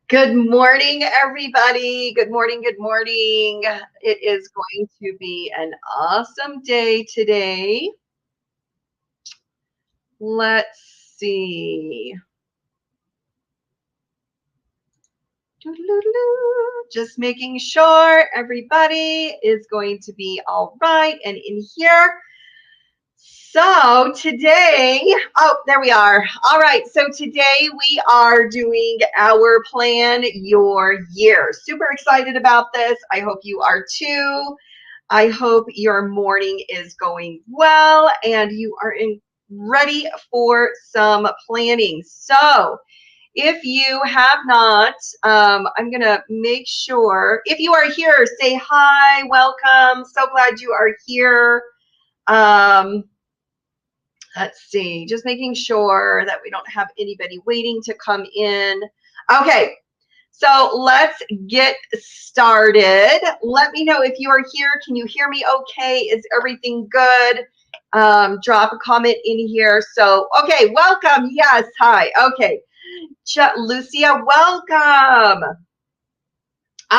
Good morning, everybody. Good morning. Good morning. It is going to be an awesome day today. Let's see. Just making sure everybody is going to be all right and in here. So today, there we are. All right, so today we are doing our Plan Your Year. Super excited about this. I hope you are too. I hope your morning is going well and you are ready for some planning. So if you have not, I'm going to make sure, if you are here, say hi, welcome. So glad you are here. Let's see, just making sure that we don't have anybody waiting to come in. Okay, so let's get started. Let me know if you are here. Can you hear me okay? Is everything good? Drop a comment in here. So, okay, welcome. Yes, hi. Okay, Lucia, welcome.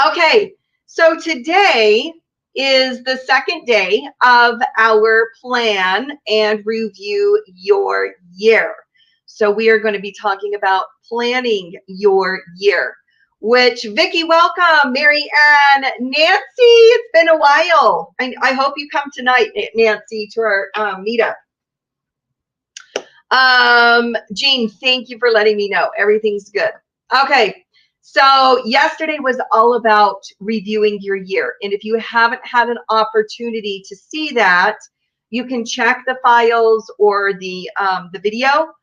Okay, so today is the second day of our plan and review your year. So we are going to be talking about planning your year, which Vicki, welcome, Mary Ann, Nancy, it's been a while. I hope you come tonight, Nancy, to our meetup. Jean, thank you for letting me know. Everything's good. Okay. So yesterday was all about reviewing your year. And if you haven't had an opportunity to see that, you can check the files or the video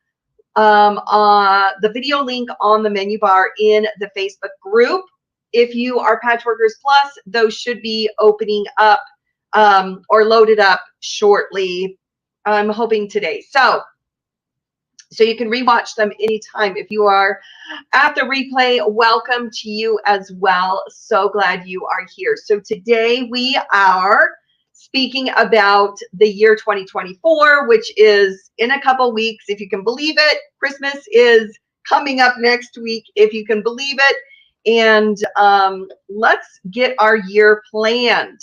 link on the menu bar in the Facebook group. If you are Patchworkers Plus, those should be opening up or loaded up shortly. I'm hoping today. So you can rewatch them anytime. If you are at the replay, welcome to you as well. So glad you are here. So today we are speaking about the year 2024, which is in a couple weeks, if you can believe it. Christmas is coming up next week, if you can believe it. And let's get our year planned.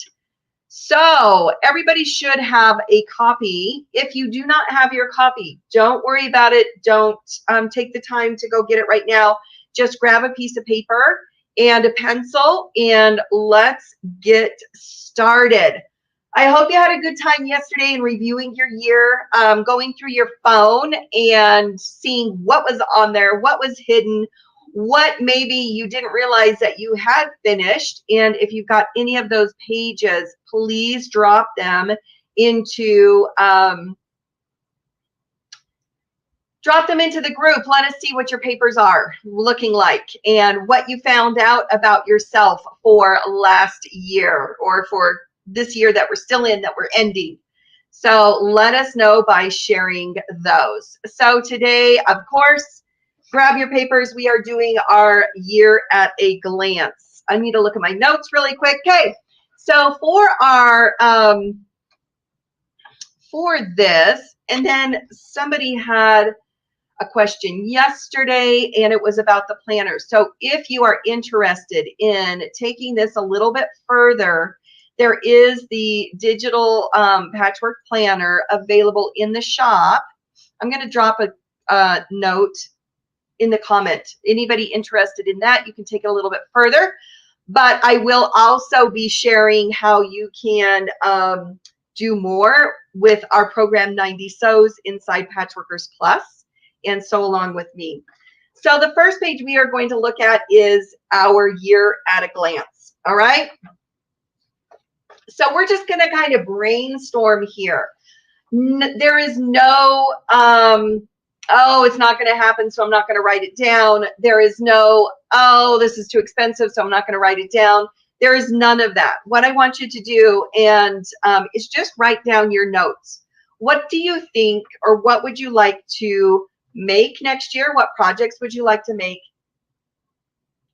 So everybody should have a copy. If you do not have your copy, don't worry about it. Don't take the time to go get it right now. Just grab a piece of paper and a pencil and let's get started. I hope you had a good time yesterday in reviewing your year, going through your phone and seeing what was on there, what was hidden, what maybe you didn't realize that you had finished. And if you've got any of those pages, please drop them into the group. Let us see what your papers are looking like and what you found out about yourself for last year or for this year that we're still in, that we're ending. So let us know by sharing those. So today, of course, grab your papers. We are doing our year at a glance. I need to look at my notes really quick. Okay, so for our for this, and then somebody had a question yesterday, and it was about the planner. So if you are interested in taking this a little bit further, there is the digital patchwork planner available in the shop. I'm going to drop a note in the comment. Anybody interested in that, you can take it a little bit further. But I will also be sharing how you can do more with our program 90 Sews inside Patchworkers Plus, and sew along with me. So the first page we are going to look at is our year at a glance. All right. So we're just going to kind of brainstorm here. There is no, oh, it's not going to happen, so I'm not going to write it down. There is no, oh, this is too expensive, so I'm not going to write it down. There is none of that. What I want you to do is just write down your notes. What do you think, or what would you like to make next year? What projects would you like to make?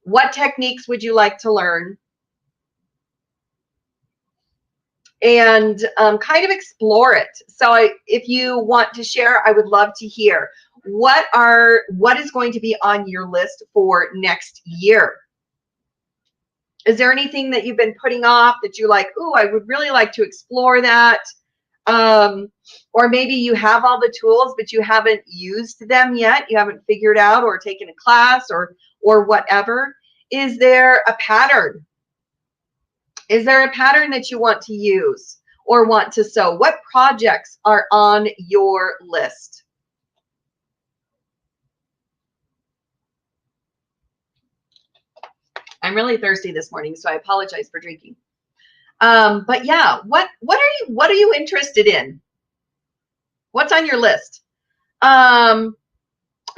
What techniques would you like to learn? And kind of explore it. So if you want to share, I would love to hear. what is going to be on your list for next year? Is there anything that you've been putting off that you like, oh, I would really like to explore that? Or maybe you have all the tools, but you haven't used them yet. You haven't figured out or taken a class or whatever. Is there a pattern? Is there a pattern that you want to use or want to sew? What projects are on your list? I'm really thirsty this morning, so I apologize for drinking. But yeah, what are you interested in? What's on your list?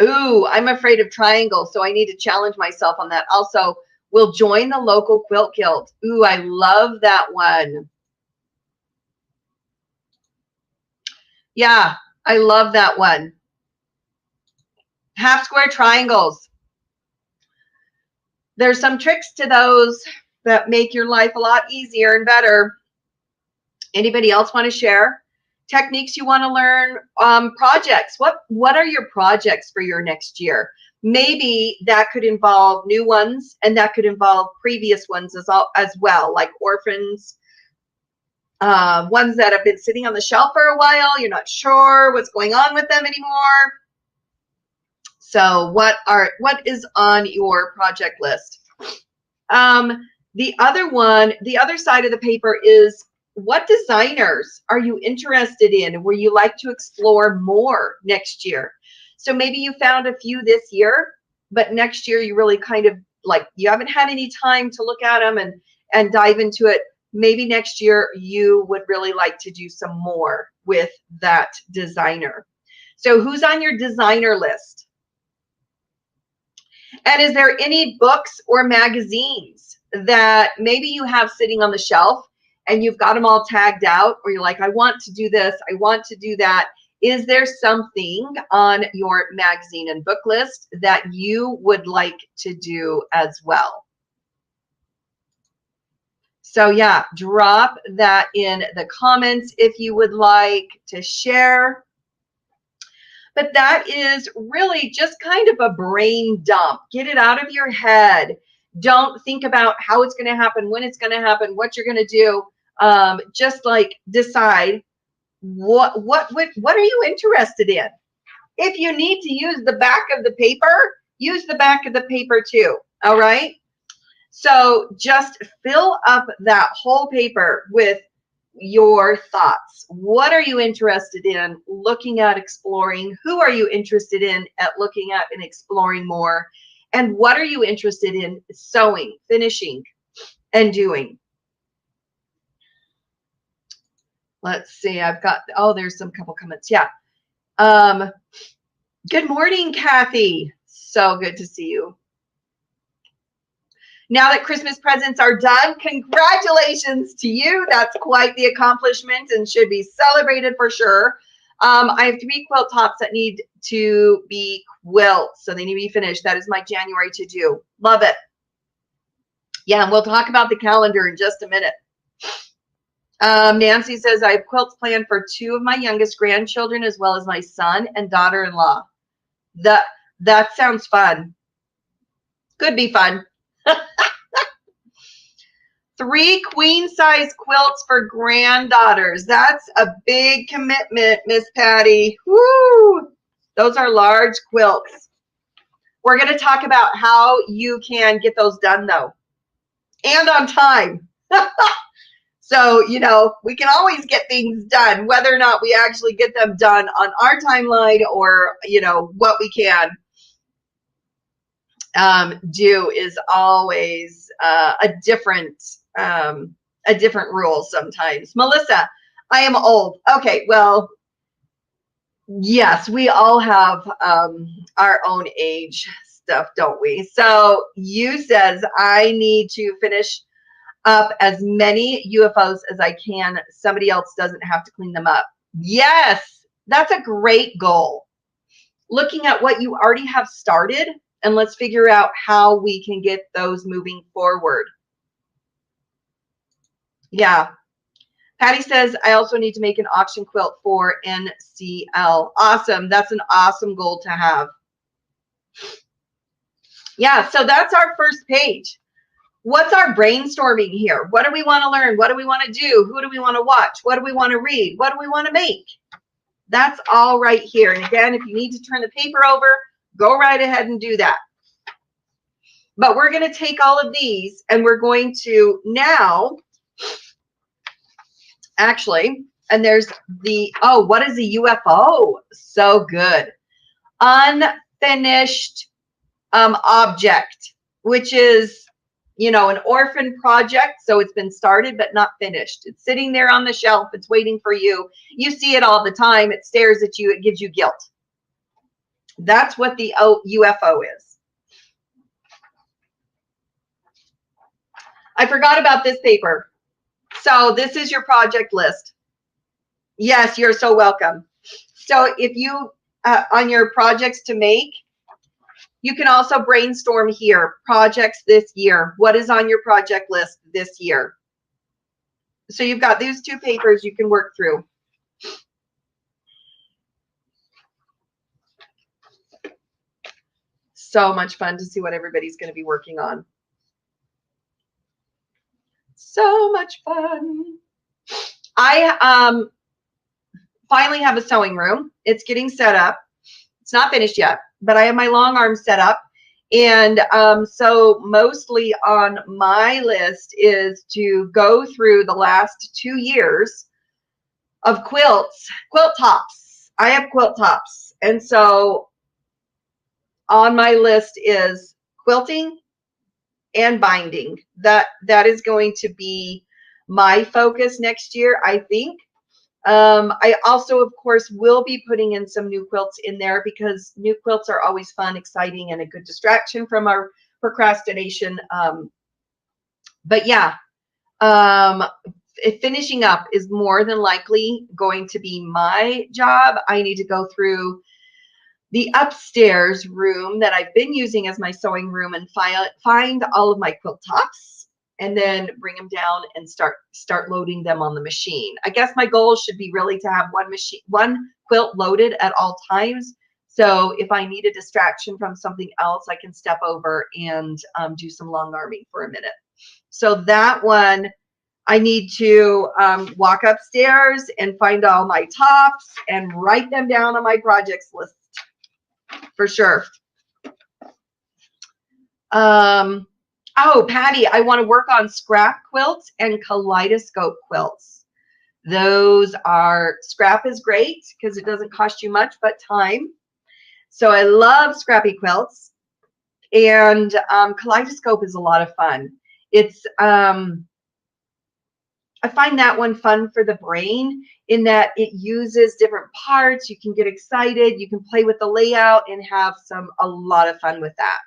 Ooh, I'm afraid of triangles, so I need to challenge myself on that. Also, we'll join the local quilt guild. Ooh, I love that one. Yeah, I love that one. Half square triangles. There's some tricks to those that make your life a lot easier and better. Anybody else want to share techniques you want to learn? Projects. What are your projects for your next year? Maybe that could involve new ones, and that could involve previous ones as well, like orphans, ones that have been sitting on the shelf for a while. You're not sure what's going on with them anymore. So what is on your project list? The other side of the paper is, what designers are you interested in where you like to explore more next year? So maybe you found a few this year, but next year you really kind of like, you haven't had any time to look at them and dive into it. Maybe next year you would really like to do some more with that designer. So who's on your designer list? And is there any books or magazines that maybe you have sitting on the shelf and you've got them all tagged out, or you're like, I want to do this, I want to do that? Is there something on your magazine and book list that you would like to do as well? So yeah, drop that in the comments if you would like to share. But that is really just kind of a brain dump. Get it out of your head. Don't think about how it's going to happen, when it's going to happen, what you're going to do. Just like decide what are you interested in. If you need to use the back of the paper, use the back of the paper too. All right. So just fill up that whole paper with your thoughts. What are you interested in looking at, exploring? Who are you interested in at looking at and exploring more? And what are you interested in sewing, finishing, and doing? Let's see. I've got, oh, there's some couple comments. Yeah. Good morning, Kathy. So good to see you. Now that Christmas presents are done, congratulations to you. That's quite the accomplishment and should be celebrated for sure. I have 3 quilt tops that need to be quilts, so they need to be finished. That is my January to do. Love it. Yeah, and we'll talk about the calendar in just a minute. Nancy says, I have quilts planned for 2 of my youngest grandchildren as well as my son and daughter-in-law. That sounds fun. Could be fun. 3 queen-size quilts for granddaughters. That's a big commitment, Miss Patty. Woo! Those are large quilts. We're going to talk about how you can get those done, though, and on time. So, you know, we can always get things done, whether or not we actually get them done on our timeline or, you know, what we can do is always a different rule sometimes. Melissa, I am old. Okay, well, yes, we all have our own age stuff, don't we? So you says I need to finish up as many UFOs as I can. Somebody else doesn't have to clean them up. Yes, that's a great goal. Looking at what you already have started, and let's figure out how we can get those moving forward. Yeah. Patty says, I also need to make an auction quilt for NCL. Awesome. That's an awesome goal to have. Yeah, so that's our first page. What's our brainstorming here? What do we want to learn? What do we want to do? Who do we want to watch? What do we want to read? What do we want to make? That's all right here. And again, if you need to turn the paper over, go right ahead and do that. But we're going to take all of these and we're going to now, actually, and there's the, oh, what is a UFO? So good. Unfinished object, which is, you know, an orphan project. So it's been started but not finished. It's sitting there on the shelf. It's waiting for you. You see it all the time. It stares at you. It gives you guilt. That's what the UFO is. I forgot about this paper. So this is your project list. Yes, you're so welcome. So if you, on your projects to make, you can also brainstorm here, projects this year. What is on your project list this year? So you've got these two papers you can work through. So much fun to see what everybody's going to be working on. So much fun. I finally have a sewing room. It's getting set up. It's not finished yet, but I have my long arm set up. And so mostly on my list is to go through the last 2 years of quilts, quilt tops. I have quilt tops. And so on my list is quilting and binding. That is going to be my focus next year, I think. I also, of course, will be putting in some new quilts in there because new quilts are always fun, exciting, and a good distraction from our procrastination. But yeah, finishing up is more than likely going to be my job. I need to go through the upstairs room that I've been using as my sewing room and find all of my quilt tops. And then bring them down and start loading them on the machine. I guess my goal should be really to have one quilt loaded at all times. So if I need a distraction from something else, I can step over and do some long arming for a minute. So that one, I need to walk upstairs and find all my tops and write them down on my projects list for sure. Oh, Patty, I want to work on scrap quilts and kaleidoscope quilts. Those are, scrap is great because it doesn't cost you much but time. So I love scrappy quilts. And kaleidoscope is a lot of fun. It's, I find that one fun for the brain in that it uses different parts. You can get excited. You can play with the layout and have a lot of fun with that.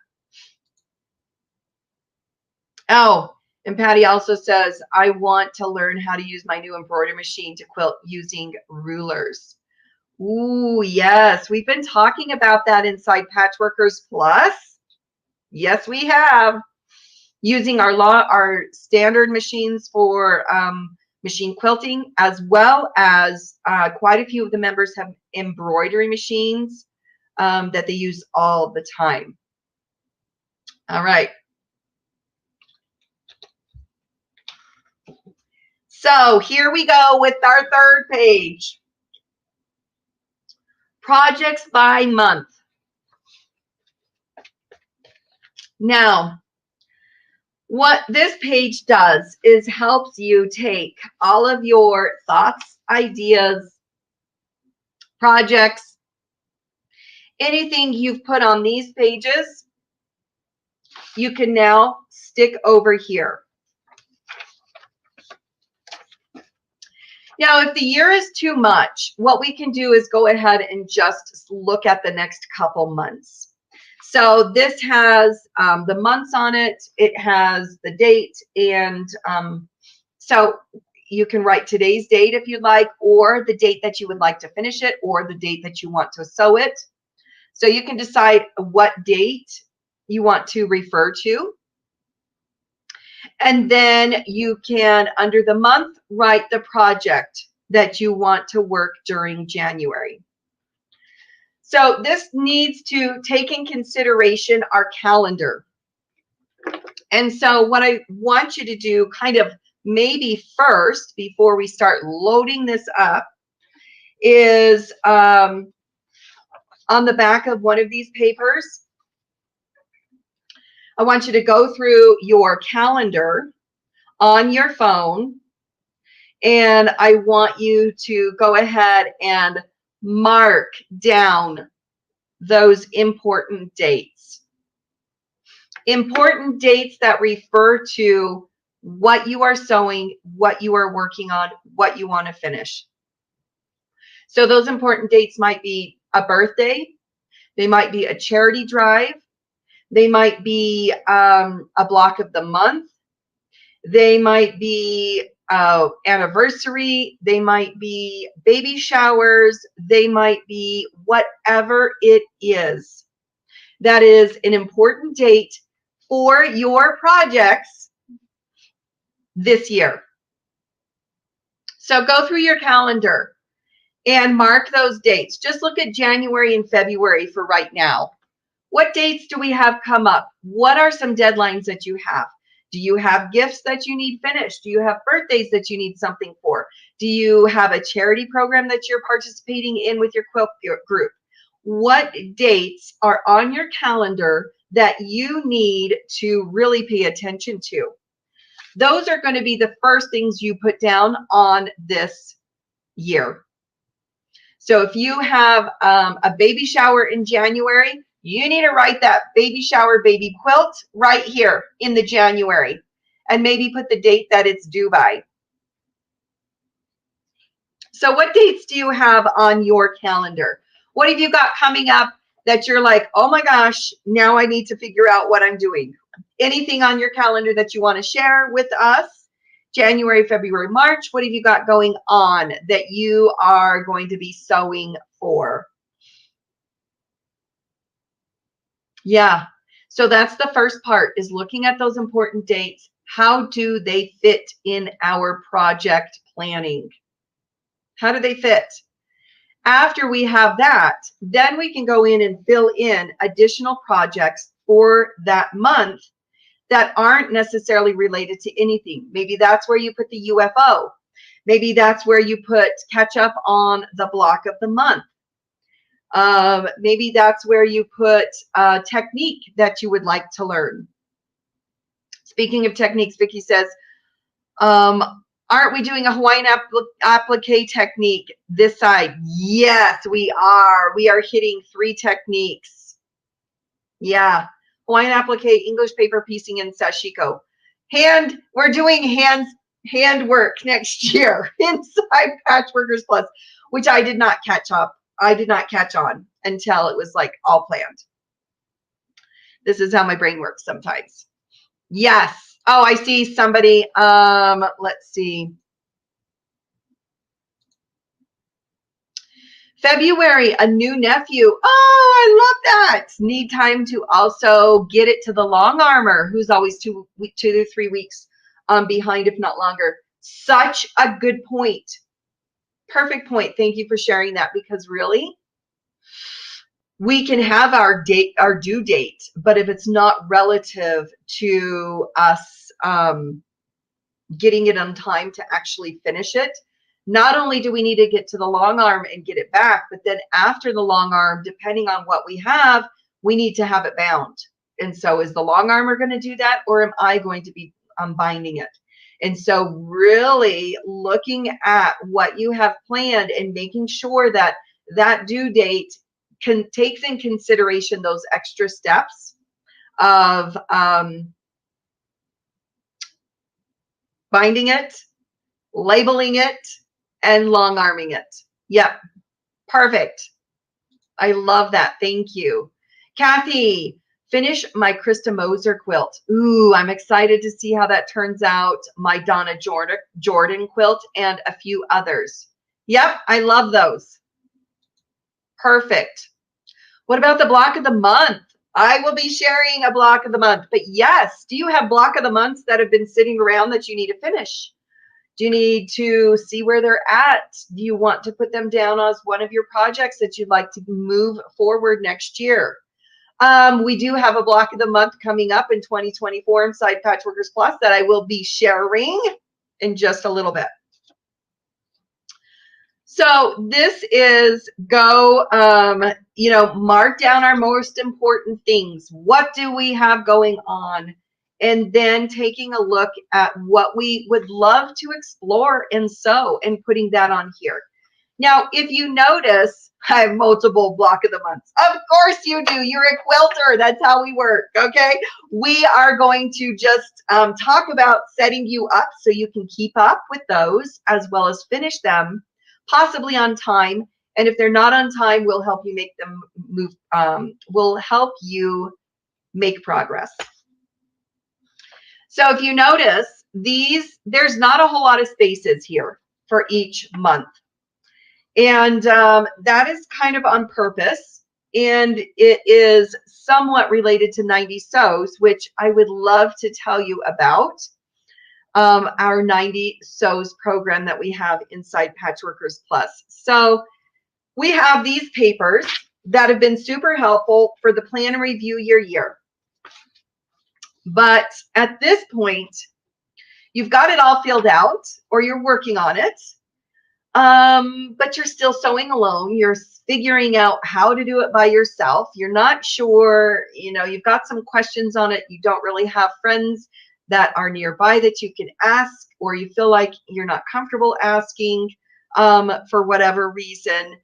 Oh, and Patty also says, I want to learn how to use my new embroidery machine to quilt using rulers. Ooh, yes. We've been talking about that inside Patchworkers Plus. Yes, we have. Using our standard machines for machine quilting, as well as quite a few of the members have embroidery machines that they use all the time. All right. So here we go with our third page. Projects by month. Now, what this page does is helps you take all of your thoughts, ideas, projects, anything you've put on these pages, you can now stick over here. Now, if the year is too much, what we can do is go ahead and just look at the next couple months. So this has the months on it. It has the date. And so you can write today's date if you'd like, or the date that you would like to finish it, or the date that you want to sew it. So you can decide what date you want to refer to. And then you can, under the month, write the project that you want to work during January. So this needs to take in consideration our calendar. And so what I want you to do kind of maybe first, before we start loading this up, is on the back of one of these papers, I want you to go through your calendar on your phone, and I want you to go ahead and mark down those important dates. Important dates that refer to what you are sewing, what you are working on, what you want to finish. So those important dates might be a birthday, they might be a charity drive, they might be a block of the month, they might be anniversary, they might be baby showers, they might be whatever it is that is an important date for your projects this year. So go through your calendar and mark those dates. Just look at January and February for right now. What dates do we have come up? What are some deadlines that you have? Do you have gifts that you need finished? Do you have birthdays that you need something for? Do you have a charity program that you're participating in with your quilt group? What dates are on your calendar that you need to really pay attention to? Those are going to be the first things you put down on this year. So if you have a baby shower in January, you need to write that baby shower baby quilt right here in the January, and maybe put the date that it's due by. So what dates do you have on your calendar? What have you got coming up that you're like, oh my gosh, now I need to figure out what I'm doing? Anything on your calendar that you want to share with us? January, February, March, what have you got going on that you are going to be sewing for? Yeah, so that's the first part, is looking at those important dates. How do they fit in our project planning? How do they fit? After we have that, then we can go in and fill in additional projects for that month that aren't necessarily related to anything. Maybe that's where you put the UFO. Maybe that's where you put catch up on the block of the month. Maybe that's where you put a technique that you would like to learn. Speaking of techniques, Vicki says, aren't we doing a Hawaiian applique technique this side? Yes, we are. We are hitting 3 techniques. Yeah. Hawaiian applique, English paper piecing, and sashiko. We're doing hand work next year inside Patchworkers Plus, which I did not catch on until it was like all planned. This is how my brain works sometimes. Yes. Oh, I see somebody. Let's see. February, a new nephew. Oh, I love that. Need time to also get it to the long armor, who's always 2 to 3 weeks behind, if not longer. Such a good point. Perfect point. Thank you for sharing that, because really, we can have our due date, but if it's not relative to us getting it on time to actually finish it, not only do we need to get to the long arm and get it back, but then after the long arm, depending on what we have, we need to have it bound. And so is the long armor going to do that, or am I going to be binding it? And so really looking at what you have planned and making sure that that due date takes in consideration those extra steps of binding it, labeling it, and long arming it. Yep, perfect. I love that. Thank you. Kathy, finish my Krista Moser quilt. Ooh, I'm excited to see how that turns out. My Donna Jordan quilt and a few others. Yep, I love those. Perfect. What about the block of the month? I will be sharing a block of the month. But yes, do you have block of the months that have been sitting around that you need to finish? Do you need to see where they're at? Do you want to put them down as one of your projects that you'd like to move forward next year? We do have a block of the month coming up in 2024 inside Patchworkers Plus that I will be sharing in just a little bit. So this is go, mark down our most important things. What do we have going on? And then taking a look at what we would love to explore and sew and putting that on here. Now, if you notice, I have multiple block of the months. Of course you do. You're a quilter. That's how we work. Okay. We are going to just talk about setting you up so you can keep up with those as well as finish them, possibly on time. And if they're not on time, we'll help you make them move. We'll help you make progress. So if you notice, there's not a whole lot of spaces here for each month. And that is kind of on purpose. And it is somewhat related to 90 Sews, which I would love to tell you about. Our 90 Sews program that we have inside Patchworkers Plus. So we have these papers that have been super helpful for the plan and review your year. But at this point, you've got it all filled out or you're working on it. But you're still sewing alone. You're figuring out how to do it by yourself. You're not sure, you've got some questions on it. You don't really have friends that are nearby that you can ask, or you feel like you're not comfortable asking for whatever reason.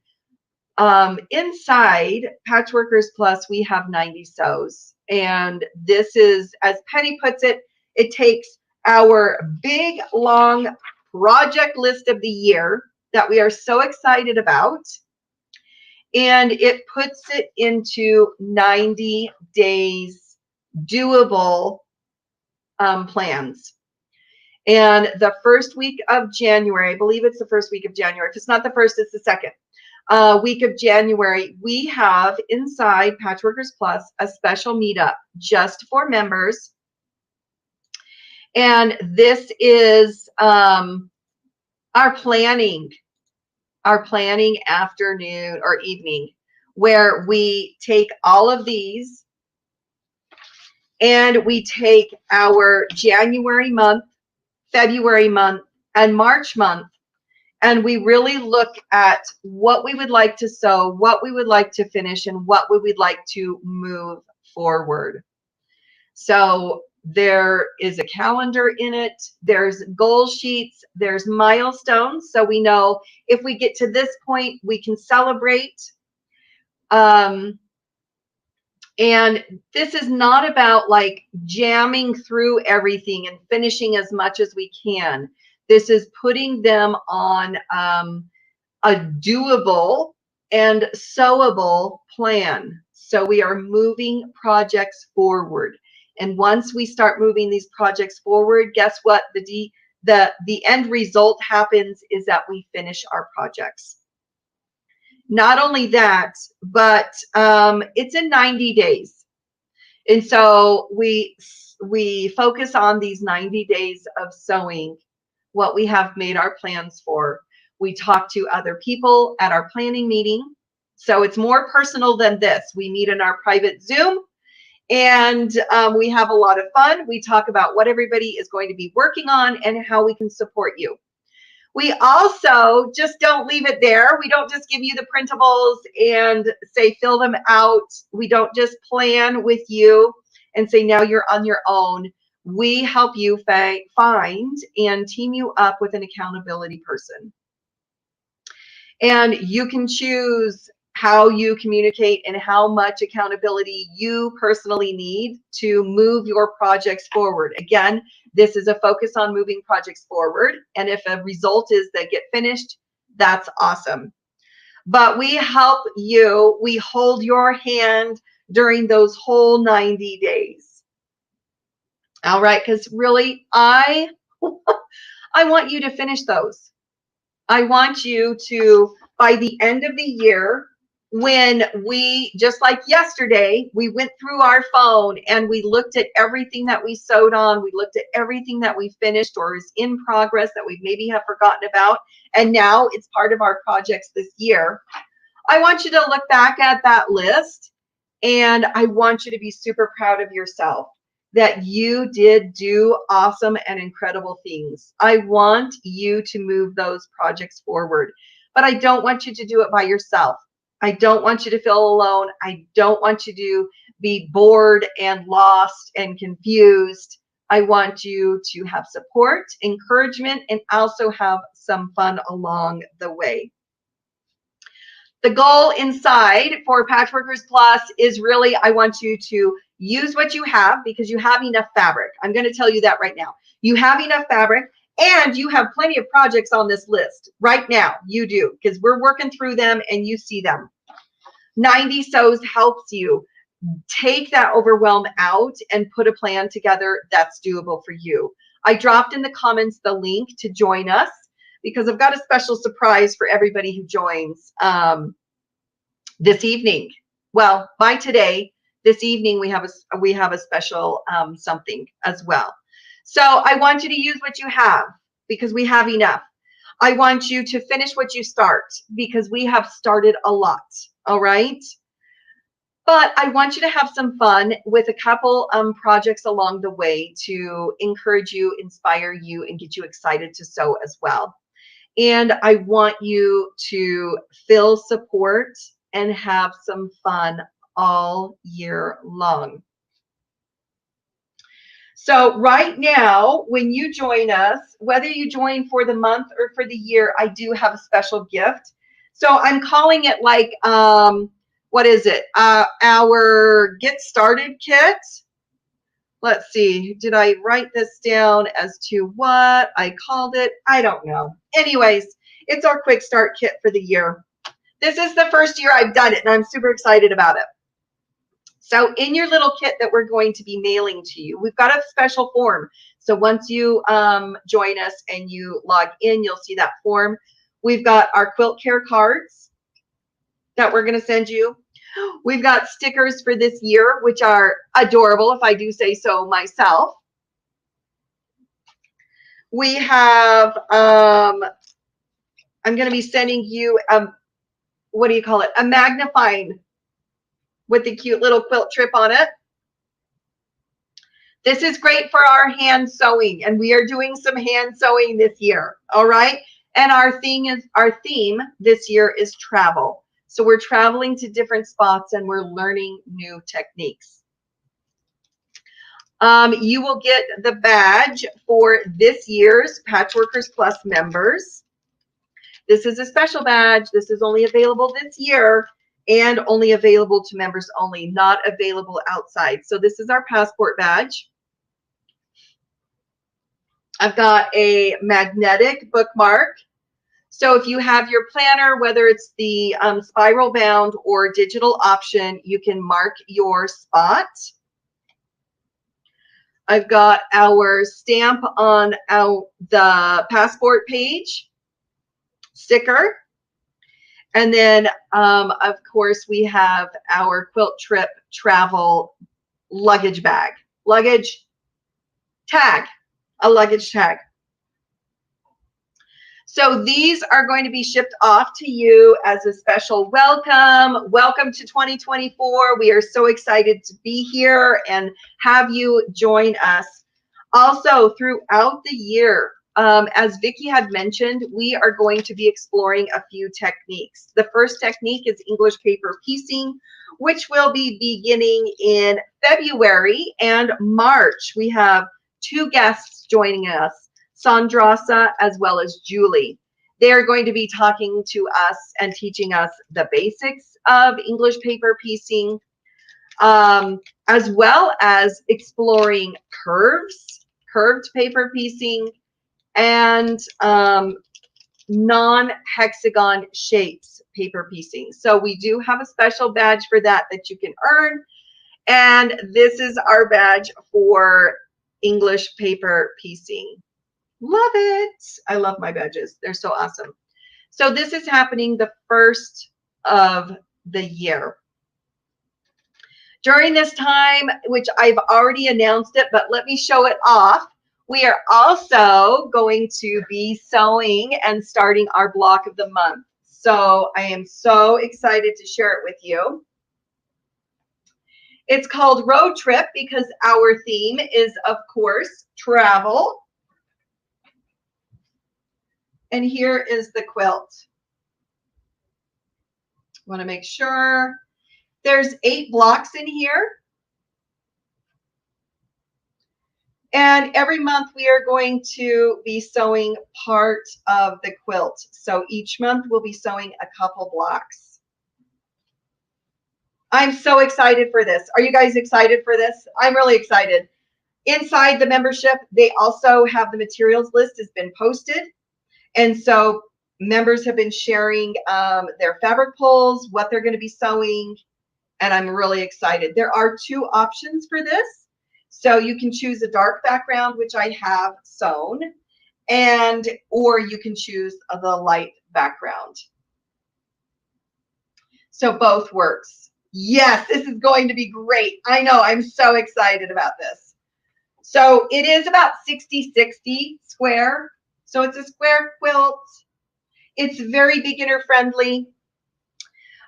Inside Patchworkers Plus, we have 90 Sews. And this is, as Penny puts it, it takes our big, long project list of the year that we are so excited about, and it puts it into 90 days doable plans. And the first week of January, I believe it's the first week of January. If it's not the first, it's the second week of January. We have inside Patchworkers Plus a special meetup just for members. And this is our planning afternoon or evening, where we take all of these and we take our January month, February month, and March month, and we really look at what we would like to sew, what we would like to finish, and what we would like to move forward. So there is a calendar in it. There's goal sheets. There's milestones. So we know if we get to this point, we can celebrate. And this is not about like jamming through everything and finishing as much as we can. This is putting them on a doable and sewable plan. So we are moving projects forward. And once we start moving these projects forward, guess what? The end result happens is that we finish our projects. Not only that, but it's in 90 days. And so we focus on these 90 days of sewing, what we have made our plans for. We talk to other people at our planning meeting. So it's more personal than this. We meet in our private Zoom. And we have a lot of fun. We talk about what everybody is going to be working on and how we can support you. We also just don't leave it there. We don't just give you the printables and say fill them out. We don't just plan with you and say now you're on your own. We help you find and team you up with an accountability person. And you can choose how you communicate and how much accountability you personally need to move your projects forward. Again, this is a focus on moving projects forward. And if a result is they get finished, that's awesome. But we help you, we hold your hand during those whole 90 days. All right, because really, I want you to finish those. I want you to, by the end of the year, when we, just like yesterday, we went through our phone and we looked at everything that we sewed on. We looked at everything that we finished or is in progress that we maybe have forgotten about. And now it's part of our projects this year. I want you to look back at that list and I want you to be super proud of yourself that you did do awesome and incredible things. I want you to move those projects forward, but I don't want you to do it by yourself. I don't want you to feel alone. I don't want you to be bored and lost and confused. I want you to have support, encouragement, and also have some fun along the way. The goal inside for Patchworkers Plus is really, I want you to use what you have because you have enough fabric. I'm going to tell you that right now. You have enough fabric and you have plenty of projects on this list right now. You do, because we're working through them and you see them. 90 Sews helps you take that overwhelm out and put a plan together that's doable for you. I dropped in the comments the link to join us because I've got a special surprise for everybody who joins this evening. Well, by today, this evening we have a special something as well. So I want you to use what you have because we have enough. I want you to finish what you start because we have started a lot. All right. But I want you to have some fun with a couple projects along the way to encourage you, inspire you, and get you excited to sew as well. And I want you to feel support and have some fun all year long. So right now, when you join us, whether you join for the month or for the year, I do have a special gift. So I'm calling it like, what is it? Our Get Started Kit. Let's see, did I write this down as to what I called it? I don't know. Anyways, it's our quick start kit for the year. This is the first year I've done it and I'm super excited about it. So in your little kit that we're going to be mailing to you, we've got a special form. So once you join us and you log in, you'll see that form. We've got our quilt care cards that we're going to send you. We've got stickers for this year, which are adorable, if I do say so myself. We have, I'm going to be sending you, what do you call it? A magnifying with the cute little quilt trip on it. This is great for our hand sewing, and we are doing some hand sewing this year. All right. And our theme this year is travel. So we're traveling to different spots and we're learning new techniques. You will get the badge for this year's Patchworkers Plus members. This is a special badge. This is only available this year and only available to members only, not available outside. So this is our passport badge. I've got a magnetic bookmark. So if you have your planner, whether it's the spiral bound or digital option, you can mark your spot. I've got our stamp on the passport page, sticker. And then, of course, we have our quilt trip travel luggage bag, luggage tag, a luggage tag. So these are going to be shipped off to you as a special welcome. Welcome to 2024. We are so excited to be here and have you join us. Also, throughout the year, as Vicki had mentioned, we are going to be exploring a few techniques. The first technique is English paper piecing, which will be beginning in February and March. We have two guests joining us, Sandrasa as well as Julie. They are going to be talking to us and teaching us the basics of English paper piecing, as well as exploring curved paper piecing, and non-hexagon shapes paper piecing. So we do have a special badge for that you can earn. And this is our badge for English paper piecing. Love it. I love my badges. They're so awesome. So this is happening the 1st of the year. During this time, which I've already announced it, but let me show it off, we are also going to be sewing and starting our block of the month. So I am so excited to share it with you. It's called Road Trip because our theme is, of course, travel. And here is the quilt. Want to make sure. There's 8 blocks in here. And every month we are going to be sewing part of the quilt. So each month we'll be sewing a couple blocks. I'm so excited for this. Are you guys excited for this? I'm really excited. Inside the membership, they also have the materials list has been posted. And so members have been sharing their fabric pulls, what they're going to be sewing, and I'm really excited. There are 2 options for this. So you can choose a dark background, which I have sewn, or you can choose the light background. So both works. Yes, this is going to be great. I know, I'm so excited about this. So it is about 60-60 square. So it's a square quilt. It's very beginner friendly.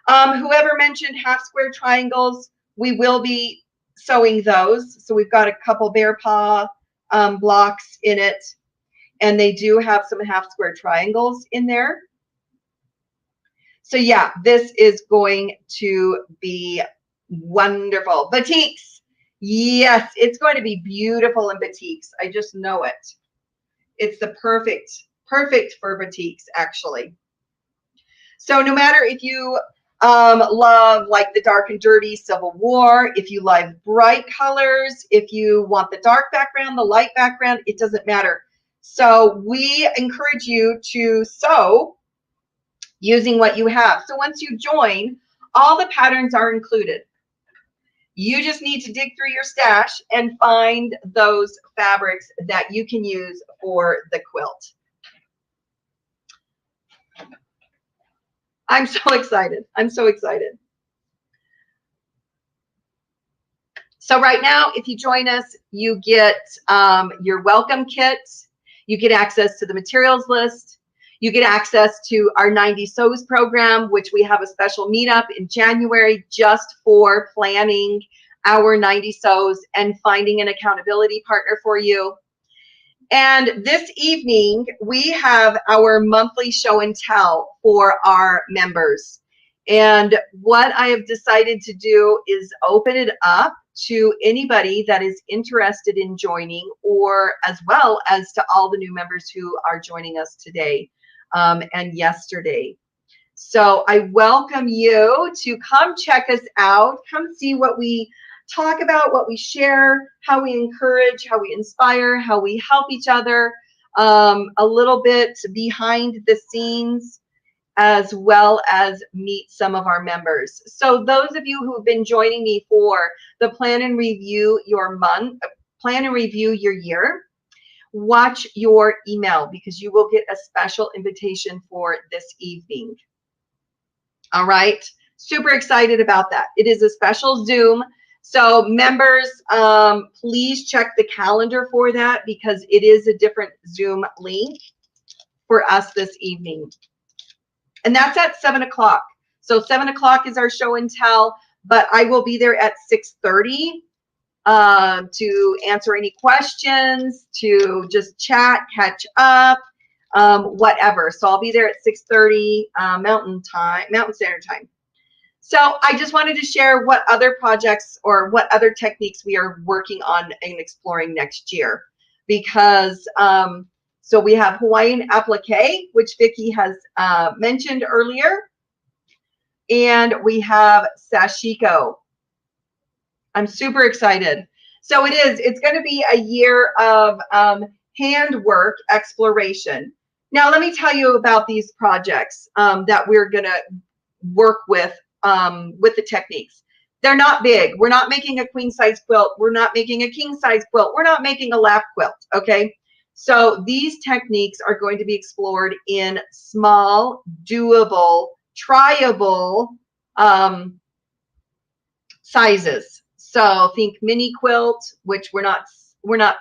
Whoever mentioned half square triangles, we will be sewing those. So we've got a couple bear paw blocks in it, and they do have some half square triangles in there. So yeah, this is going to be wonderful. Batiks. Yes, it's going to be beautiful in batiks. I just know it. It's the perfect for batiks, actually. So no matter if you love like the dark and dirty Civil War, if you like bright colors, if you want the dark background, the light background, it doesn't matter. So we encourage you to sew using what you have. So once you join, all the patterns are included. You just need to dig through your stash and find those fabrics that you can use for the quilt. I'm so excited. I'm so excited. So right now, if you join us, you get your welcome kit. You get access to the materials list. You get access to our 90 Sews program, which we have a special meetup in January just for planning our 90 Sews and finding an accountability partner for you. And this evening, we have our monthly show and tell for our members. And what I have decided to do is open it up to anybody that is interested in joining, or as well as to all the new members who are joining us today and yesterday. So I welcome you to come check us out, come see what we talk about, what we share, how we encourage, how we inspire, how we help each other, a little bit behind the scenes, as well as meet some of our members. So those of you who have been joining me for the plan and review your month, plan and review your year, watch your email because you will get a special invitation for this evening. All right, super excited about that. It is a special Zoom. So members, please check the calendar for that because it is a different Zoom link for us this evening. And that's at 7 o'clock. So 7 o'clock is our show and tell, but I will be there at 6:30 to answer any questions, to just chat, catch up, whatever. So I'll be there at 6:30 Mountain Standard Time. So I just wanted to share what other projects or what other techniques we are working on and exploring next year. Because so we have Hawaiian applique, which Vicki has mentioned earlier. And we have sashiko. I'm super excited. So it's going to be a year of handwork exploration. Now, let me tell you about these projects that we're going to work with the techniques. They're not big. We're not making a queen size quilt. We're not making a king size quilt. We're not making a lap quilt, okay? So these techniques are going to be explored in small, doable, tryable Sizes. So think mini quilt, which we're not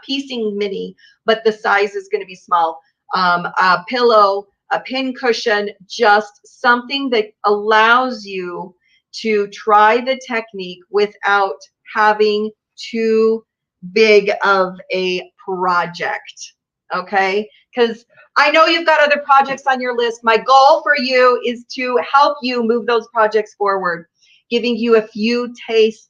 piecing mini, but the size is going to be small. A pillow, a pin cushion, just something that allows you to try the technique without having too big of a project. Okay? Because I know you've got other projects on your list. My goal for you is to help you move those projects forward, giving you a few tastes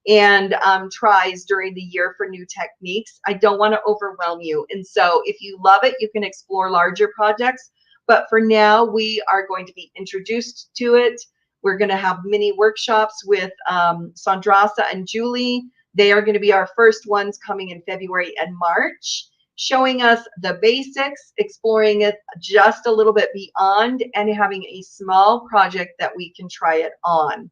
and tries during the year for new techniques. I don't want to overwhelm you. And so if you love it, you can explore larger projects. But for now, we are going to be introduced to it. We're going to have mini workshops with Sandrasa and Julie. They are going to be our first ones coming in February and March, showing us the basics, exploring it just a little bit beyond, and having a small project that we can try it on.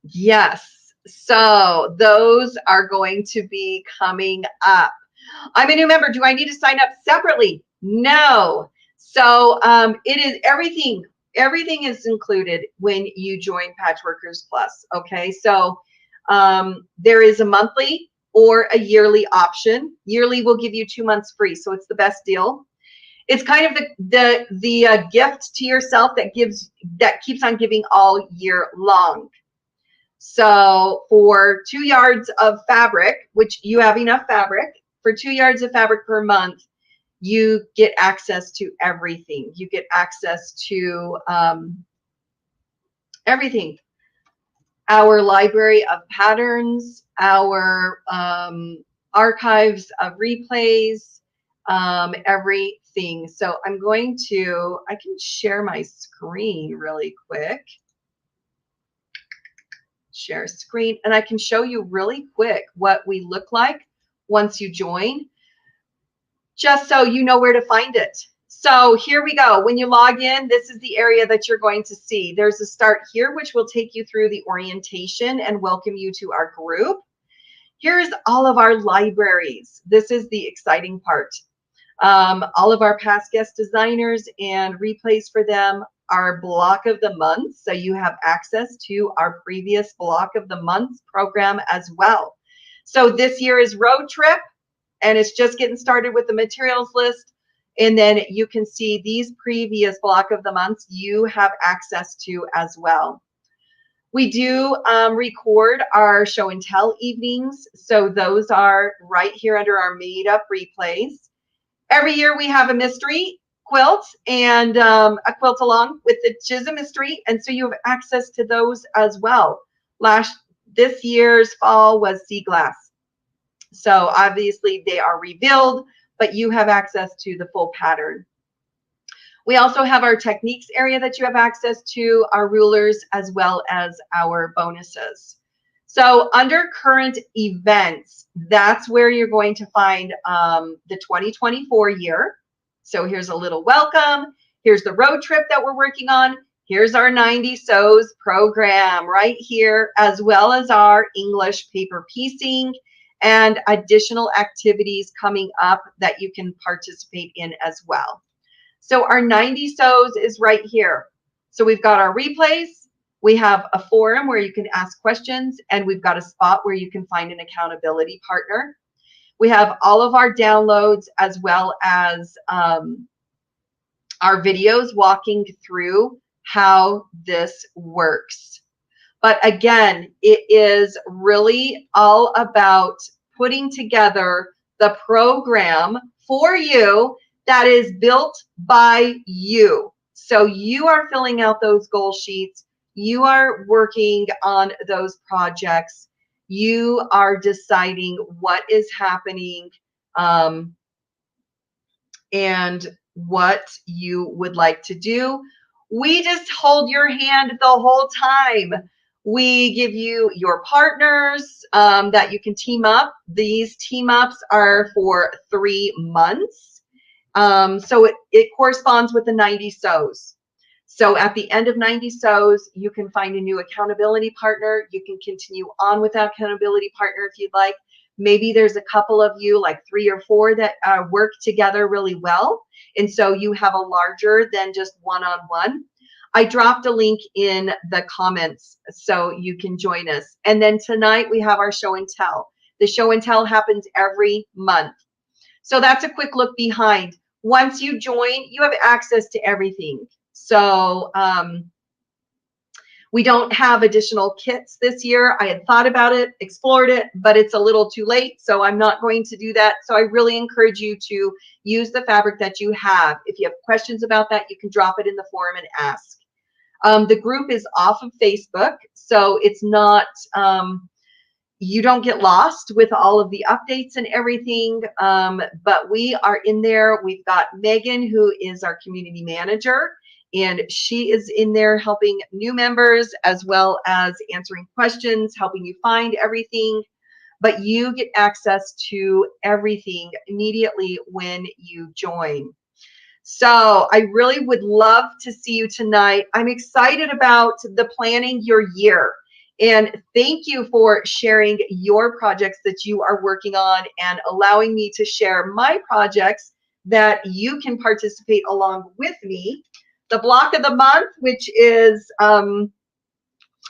Yes, so those are going to be coming up. I'm a new member. Do I need to sign up separately? No. So it is everything. Everything is included when you join Patchworkers Plus. Okay, so there is a monthly or a yearly option. Yearly will give you 2 months free, so it's the best deal. It's kind of the gift to yourself that keeps on giving all year long. So for 2 yards of fabric, which you have enough fabric, for 2 yards of fabric per month, you get access to everything. You get access to everything. Our library of patterns, our archives of replays, everything. So I can share my screen really quick. Share screen, and I can show you really quick what we look like once you join, just so you know where to find it. So here we go. When you log in, this is the area that you're going to see. There's a start here, which will take you through the orientation and welcome you to our group. Here's all of our libraries. This is the exciting part. All of our past guest designers and replays for them, our block of the month. So you have access to our previous block of the month program as well. So this year is Road Trip, and it's just getting started with the materials list. And then you can see these previous block of the months you have access to as well. We do record our show and tell evenings. So those are right here under our made up replays. Every year we have a mystery quilt and a quilt along with the Chisholm mystery. And so you have access to those as well. This year's fall was sea glass. So obviously they are revealed, but you have access to the full pattern. We also have our techniques area that you have access to, our rulers, as well as our bonuses. So under current events, that's where you're going to find the 2024 year. So here's a little welcome. Here's the road trip that we're working on. Here's our 90 Sews program right here, as well as our English paper piecing and additional activities coming up that you can participate in as well. So our 90 Sews is right here. So we've got our replays. We have a forum where you can ask questions, and we've got a spot where you can find an accountability partner. We have all of our downloads as well as our videos walking through how this works. But again, it is really all about putting together the program for you that is built by you. So you are filling out those goal sheets. You are working on those projects. You are deciding what is happening and what you would like to do. We just hold your hand the whole time. We give you your partners that you can team up. These team ups are for 3 months. So it corresponds with the 90 Sews. So at the end of 90 Sews, you can find a new accountability partner. You can continue on with that accountability partner if you'd like. Maybe there's a couple of you, like 3 or 4, that work together really well. And so you have a larger than just one-on-one. I dropped a link in the comments so you can join us. And then tonight we have our show and tell. The show and tell happens every month. So that's a quick look behind. Once you join, you have access to everything. So we don't have additional kits this year. I had thought about it, explored it, but it's a little too late. So I'm not going to do that. So I really encourage you to use the fabric that you have. If you have questions about that, you can drop it in the forum and ask. The group is off of Facebook, so it's not, you don't get lost with all of the updates and everything, but we are in there. We've got Megan, who is our community manager, and she is in there helping new members as well as answering questions, helping you find everything. But you get access to everything immediately when you join. So I really would love to see you tonight. I'm excited about the planning your year. And thank you for sharing your projects that you are working on and allowing me to share my projects that you can participate along with me. The block of the month, which is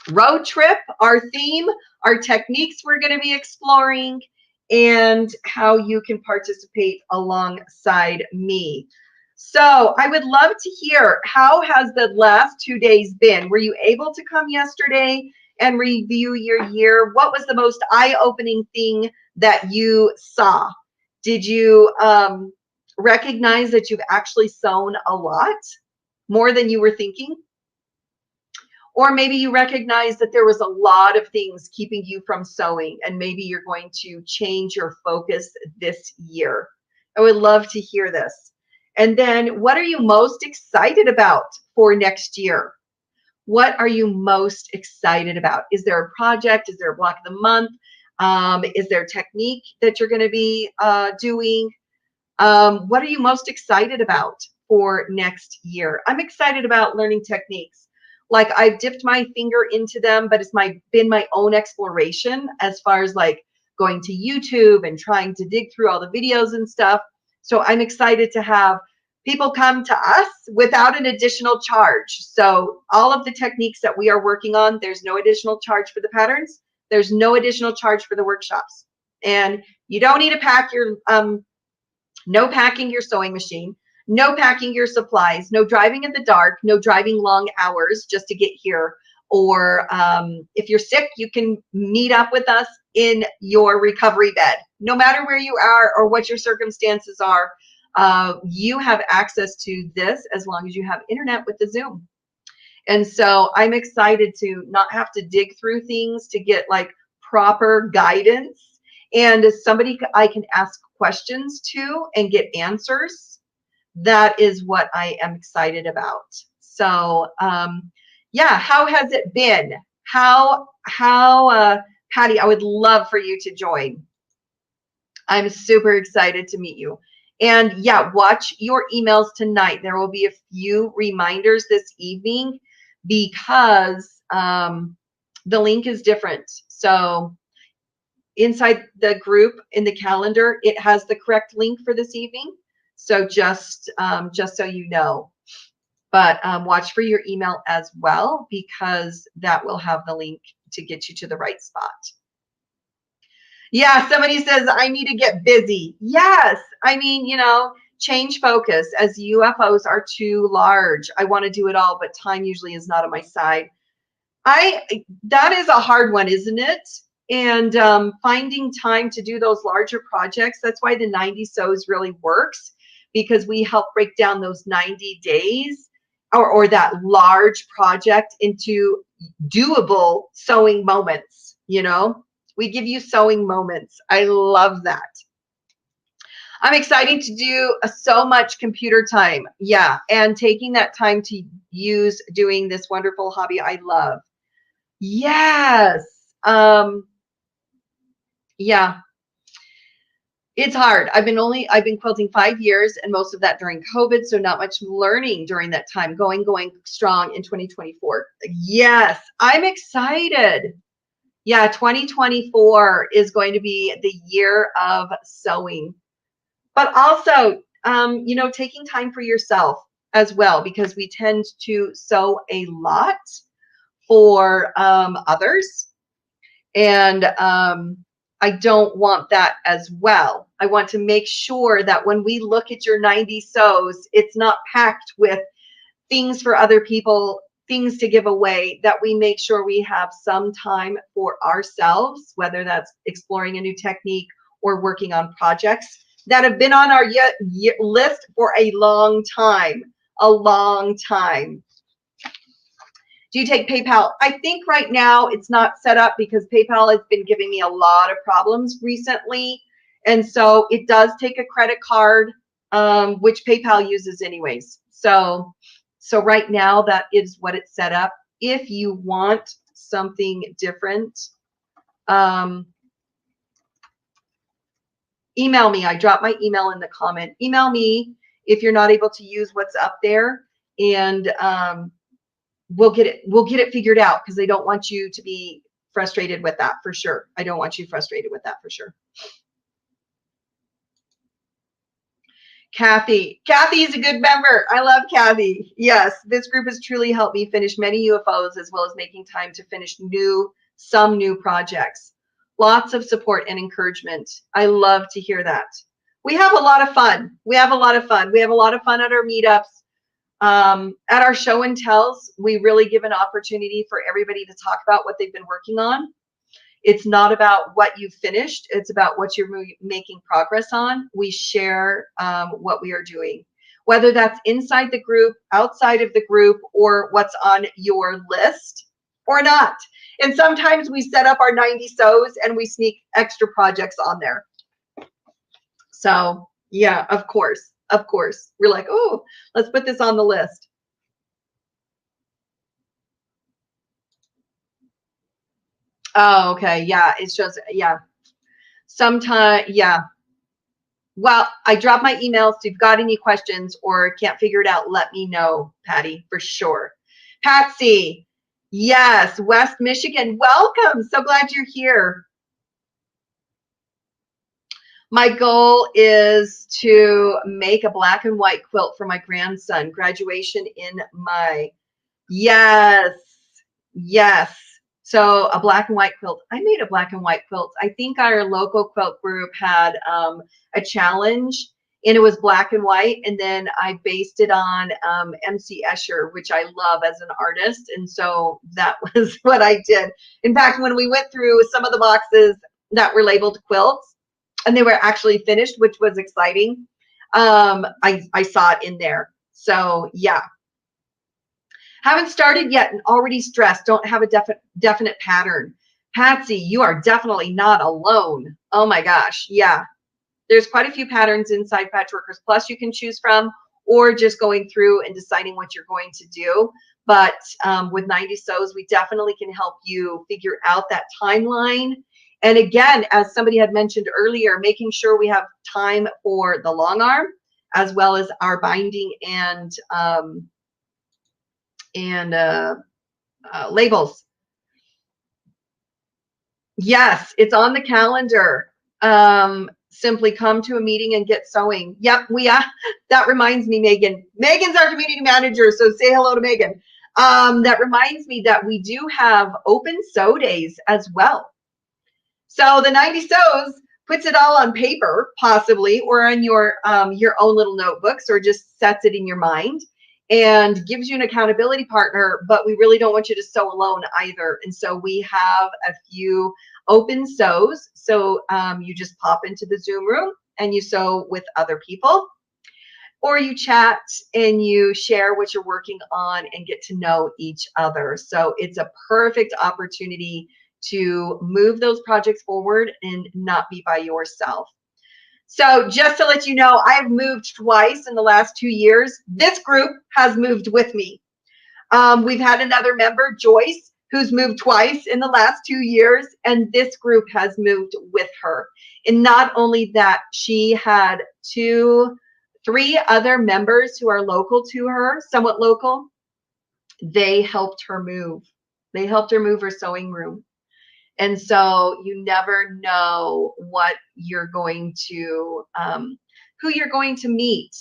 road trip, our theme, our techniques we're going to be exploring, and how you can participate alongside me. So I would love to hear, how has the last 2 days been? Were you able to come yesterday and review your year? What was the most eye-opening thing that you saw? Did you recognize that you've actually sown a lot, more than you were thinking? Or maybe you recognize that there was a lot of things keeping you from sowing, and maybe you're going to change your focus this year. I would love to hear this. And then, what are you most excited about for next year? What are you most excited about? Is there a project? Is there a block of the month? Is there a technique that you're going to be doing? What are you most excited about for next year? I'm excited about learning techniques. Like, I've dipped my finger into them, but it's been my own exploration as far as like going to YouTube and trying to dig through all the videos and stuff. So I'm excited to have people come to us without an additional charge. So all of the techniques that we are working on, there's no additional charge for the patterns. There's no additional charge for the workshops. And you don't need to pack your, no packing your sewing machine, no packing your supplies, no driving in the dark, no driving long hours just to get here. Or if you're sick, you can meet up with us in your recovery bed. No matter where you are or what your circumstances are, you have access to this as long as you have internet with the Zoom. And so I'm excited to not have to dig through things to get like proper guidance, and as somebody I can ask questions to and get answers. That is what I am excited about. So yeah, how has it been? How Patty, I would love for you to join. I'm super excited to meet you. And yeah, watch your emails tonight. There will be a few reminders this evening because the link is different. So inside the group in the calendar, it has the correct link for this evening. So just so you know, but watch for your email as well, because that will have the link to get you to the right spot. Yeah, somebody says, I need to get busy. Yes, I mean, you know, change focus, as UFOs are too large. I want to do it all, but time usually is not on my side. That is a hard one, isn't it? And finding time to do those larger projects, that's why the 90 Sews really works, because we help break down those 90 days or that large project into doable sewing moments. You know, we give you sewing moments. I love that. I'm excited to do so much computer time. Yeah, and taking that time to use doing this wonderful hobby I love. Yes. Yeah. It's hard. I've been quilting 5 years, and most of that during COVID, so not much learning during that time. Going strong in 2024. Yes, I'm excited. Yeah, 2024 is going to be the year of sewing, but also, you know, taking time for yourself. as well, because we tend to sew a lot for others. And I don't want that as well. I want to make sure that when we look at your 90 sews, it's not packed with things for other people, things to give away, that we make sure we have some time for ourselves, whether that's exploring a new technique or working on projects that have been on our list for a long time, a long time. Do you take PayPal? I think right now it's not set up because PayPal has been giving me a lot of problems recently. And so it does take a credit card, which PayPal uses anyways. So right now that is what it's set up. If you want something different, email me. I dropped my email in the comment. Email me if you're not able to use what's up there, and we'll get it figured out, because I don't want you to be frustrated with that for sure. I don't want you frustrated with that for sure. Kathy is a good member. I love Kathy. Yes, this group has truly helped me finish many UFOs, as well as making time to finish some new projects. Lots of support and encouragement. I love to hear that. We have a lot of fun. We have a lot of fun at our meetups. At our show and tells, we really give an opportunity for everybody to talk about what they've been working on. It's not about what you've finished. It's about what you're making progress on. We share what we are doing, whether that's inside the group, outside of the group, or what's on your list or not. And sometimes we set up our 90 sews and we sneak extra projects on there. So yeah, of course. We're like, oh, let's put this on the list. Oh, okay. Yeah, it shows. Yeah. Sometime. Yeah. Well, I dropped my email. So if you've got any questions or can't figure it out, let me know, Patty, for sure. Patsy. Yes. West Michigan. Welcome. So glad you're here. My goal is to make a black and white quilt for my grandson. Graduation in May. Yes. So a black and white quilt. I made a black and white quilt. I think our local quilt group had a challenge, and it was black and white. And then I based it on MC Escher, which I love as an artist. And so that was what I did. In fact, when we went through some of the boxes that were labeled quilts, and they were actually finished, which was exciting, I saw it in there. So yeah. Haven't started yet and already stressed. Don't have a definite pattern. Patsy, you are definitely not alone. Oh my gosh. Yeah. There's quite a few patterns inside Patchworkers Plus you can choose from, or just going through and deciding what you're going to do. But with 90 Sews, we definitely can help you figure out that timeline. And again, as somebody had mentioned earlier, making sure we have time for the long arm, as well as our binding and labels. Yes, it's on the calendar. Simply come to a meeting and get sewing. Yep, that reminds me, Megan. Megan's our community manager, so say hello to Megan. That reminds me that we do have open sew days as well. So the 90 Sews puts it all on paper, possibly, or on your own little notebooks, or just sets it in your mind and gives you an accountability partner. But we really don't want you to sew alone either. And so we have a few open sews. So you just pop into the Zoom room and you sew with other people, or you chat and you share what you're working on and get to know each other. So it's a perfect opportunity to move those projects forward and not be by yourself. So just to let you know, I've moved twice in the last 2 years. This group has moved with me. We've had another member, Joyce, who's moved twice in the last 2 years, and this group has moved with her. And not only that, she had 3 other members who are local to her, somewhat local. They helped her move. They helped her move her sewing room. And so you never know what you're going to, who you're going to meet.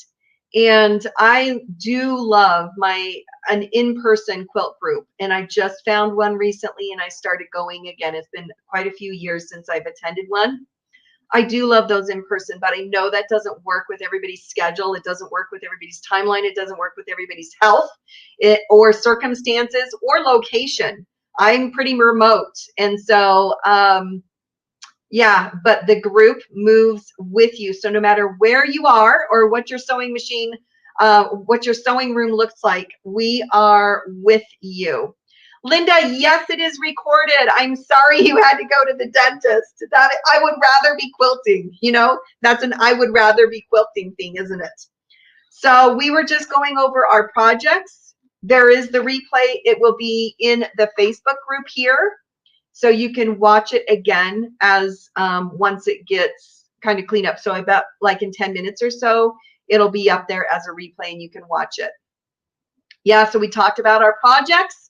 And I do love an in-person quilt group, and I just found one recently and I started going again. It's been quite a few years since I've attended one. I do love those in person, but I know that doesn't work with everybody's schedule. It doesn't work with everybody's timeline. It doesn't work with everybody's health or circumstances or location. I'm pretty remote. And so, yeah, but the group moves with you. So no matter where you are or what your sewing machine, what your sewing room looks like, we are with you. Linda, yes, it is recorded. I'm sorry you had to go to the dentist. That I would rather be quilting. You know, that's an I would rather be quilting thing, isn't it? So we were just going over our projects. There is the replay. It will be in the Facebook group here. So you can watch it again as once it gets kind of cleaned up. So about like in 10 minutes or so, it'll be up there as a replay and you can watch it. Yeah, so we talked about our projects.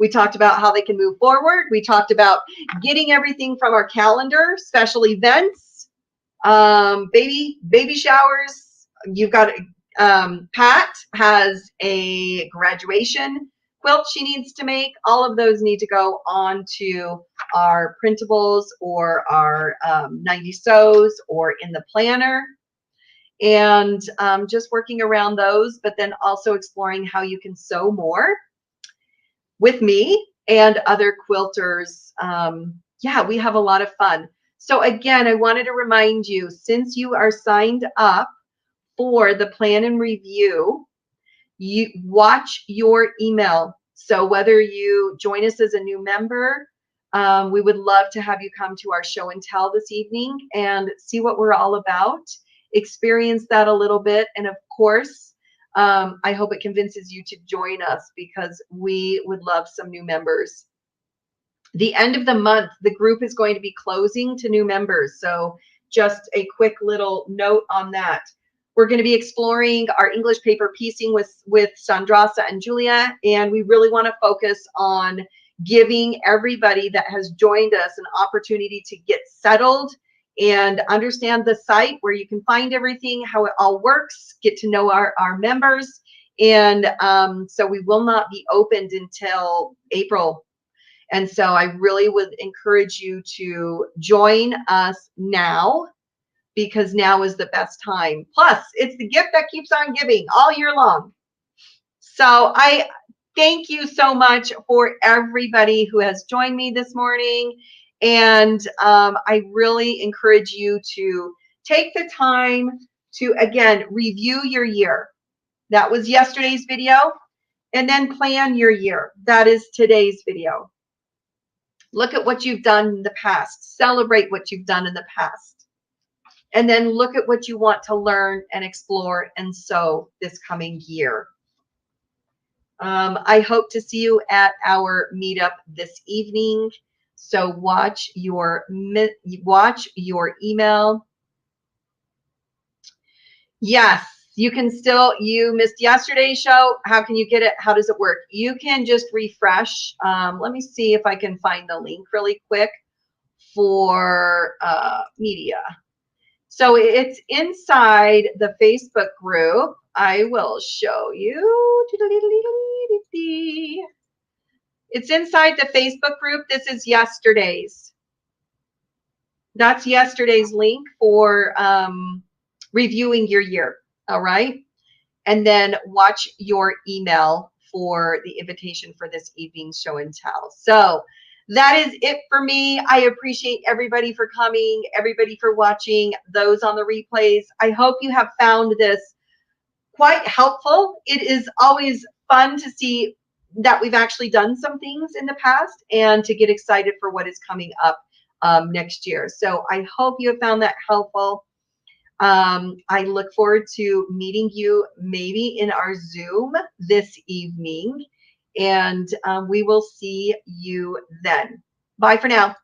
We talked about how they can move forward. We talked about getting everything from our calendar, special events, baby showers. You've got Pat has a graduation quilt she needs to make. All of those need to go onto our printables or our 90 sews or in the planner. And just working around those, but then also exploring how you can sew more with me and other quilters. Yeah, we have a lot of fun. So again, I wanted to remind you, since you are signed up for the plan and review, you watch your email. So whether you join us as a new member, we would love to have you come to our show and tell this evening and see what we're all about, experience that a little bit. And of course, I hope it convinces you to join us because we would love some new members. The end of the month, the group is going to be closing to new members. So just a quick little note on that. We're going to be exploring our English paper piecing with Sandrasa and Julia, and we really want to focus on giving everybody that has joined us an opportunity to get settled and understand the site where you can find everything, how it all works, get to know our members. And so we will not be opened until April. And so I really would encourage you to join us now, because now is the best time. Plus, it's the gift that keeps on giving all year long. So I thank you so much for everybody who has joined me this morning. And I really encourage you to take the time to, again, review your year. That was yesterday's video. And then plan your year. That is today's video. Look at what you've done in the past. Celebrate what you've done in the past. And then look at what you want to learn and explore and sew this coming year. I hope to see you at our meetup this evening. So watch your email. Yes, you can still, you missed yesterday's show. How can you get it? How does it work? You can just refresh. Let me see if I can find the link really quick for media. So it's inside the Facebook group. I will show you. It's inside the Facebook group. This is yesterday's. That's yesterday's link for reviewing your year. All right. And then watch your email for the invitation for this evening's show and tell. So that is it for me. I appreciate everybody for coming, everybody for watching, those on the replays. I hope you have found this quite helpful. It is always fun to see that we've actually done some things in the past and to get excited for what is coming up next year. So I hope you have found that helpful. I look forward to meeting you maybe in our Zoom this evening, and we will see you then. Bye for now.